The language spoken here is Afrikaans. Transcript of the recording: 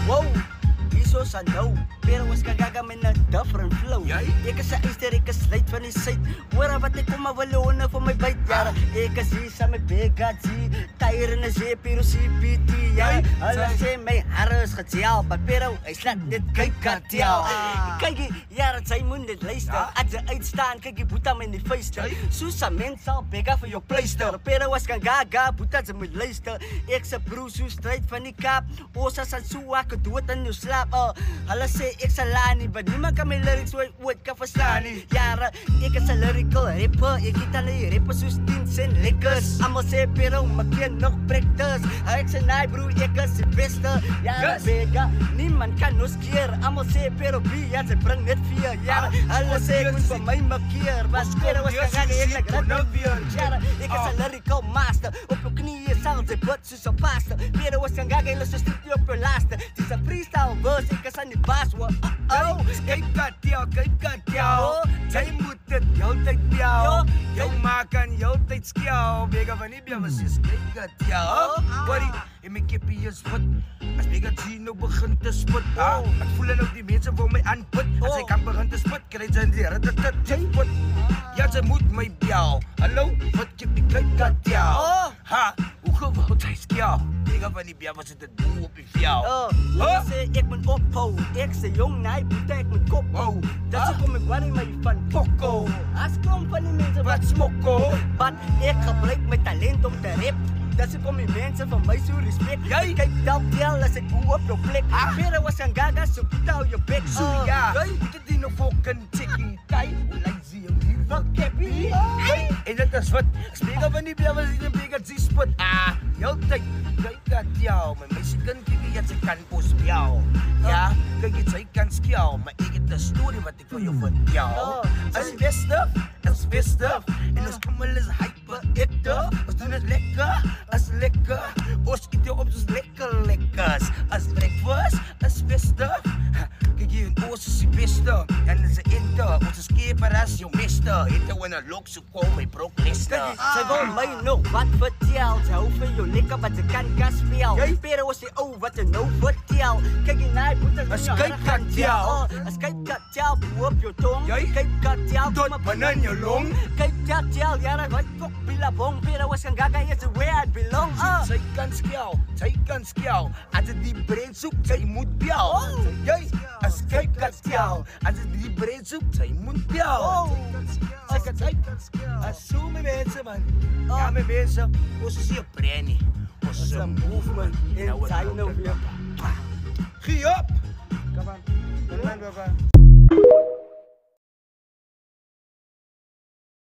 Wow, hierso is aan nou, pero was kagaga met een different flow. Ek is 'n eister, ek is late van die suid. Hoor wat ek kom maar walone vir my byt. Ja, ek is hier saam met Begatzi, tyre in 'n zeep hier op CPT. Ja, hulle sê my hare is gejel, maar pero hy slaat net kyk katel. Kyk, ja, dat sy moet net luister. As jy uitstaan, kyk die boeta met die vuiste. Soos 'n mens sal bega vir jou pleister. Pero was kagaga, boeta jy moet luister. Ek se broer so stryd van die Kaap. Ons as so ek dood in jou slaap. Hulle sê ek sal lani, maar niemand kan my lyrics ooit kan verstaan nie. Jare, ek is 'n lyrical rapper. Ek het al die rappers soos 10 cent lekkers. Almal sê pero my kind nog breakers. Ek sê nee broer, ek is die beste. Ja, bega, niemand kan ons keer. Almal sê pero wie, ja, ze bring net 4 jaar. Hulle sê ek moet vir my markeer. Maar pero was kagaga ek like Jare, ek is 'n lyrical master. Op jou knieë sal jy bid soos 'n pastor. Pero was kagaga hulle so stuk op jou laaste. Dis 'n freestyle verse, ek is aan die baas. Kyk katel. Jy moet dit heeltyd bel. Jou maak aan heeltyd skel. Bega van die bel, was is kyk katel. Buddy, en my kippie is wat. As Begatzi nou begin te spit. Ek voel nou die mense wil my aanput. As hy kan begin te spit, kry jy die rit. Ja, jy moet my bel. Hallo, wat kippie kyk katel. Ha, hoe gewoon hy skel. Bega van die bel, was dit doen op die vel. Hulle sê ek moet ophou. Ek sê jong, nee, boete ek moet kop hou. Dat is kom ek worry my van Fokko. As kom van die mense wat smokko. Want ek gebruik my talent om te rap. Dat is kom die mense van my so respect. Kyk tel as ek hoe op jou plek. Pero was kagaga so put out your back. So ja, dit is nog fucking chicken tie. Lazy en die wat keppie. En dit is wat Bega van die bel was in Begatzi spot. Heeltyd kyk katel. My meisie kind kyk jy kan ons bel. Ja, kyk jy kan skel, maar ek het 'n storie wat ek vir jou vertel. As beste, en ons almal is hyper-active. Ons doen dit lekker, as lekker. Ons eet jou op soos lekkers. As breakfast, as beste. Kyk jy, ons is die beste. En is 'n enter, ons is keeper as jou meester. Het jou in 'n lok, so kom my brok lester. Sy wil my nog wat vertel. Sy hou vir jou lekker, wat sy kan speel. Pero is die ou wat jy nou vertel. Kyk jy na, boete as kyk katel. As kyk katel, boe op jou tong. Kyk katel, tot binne in jou long. Kyk katel, ja, wat kok bilabong. Pero was kagaga is where I belong. Sy kan skel. As dit die brein soek, sy moet bel. As kyk katel. As dit die brein soek, sy moet bel. As so my mense man. Ja, my mense, ons is hier brein nie. Ons is 'n movement. En sy nou weer. Gee op. Come on, baba.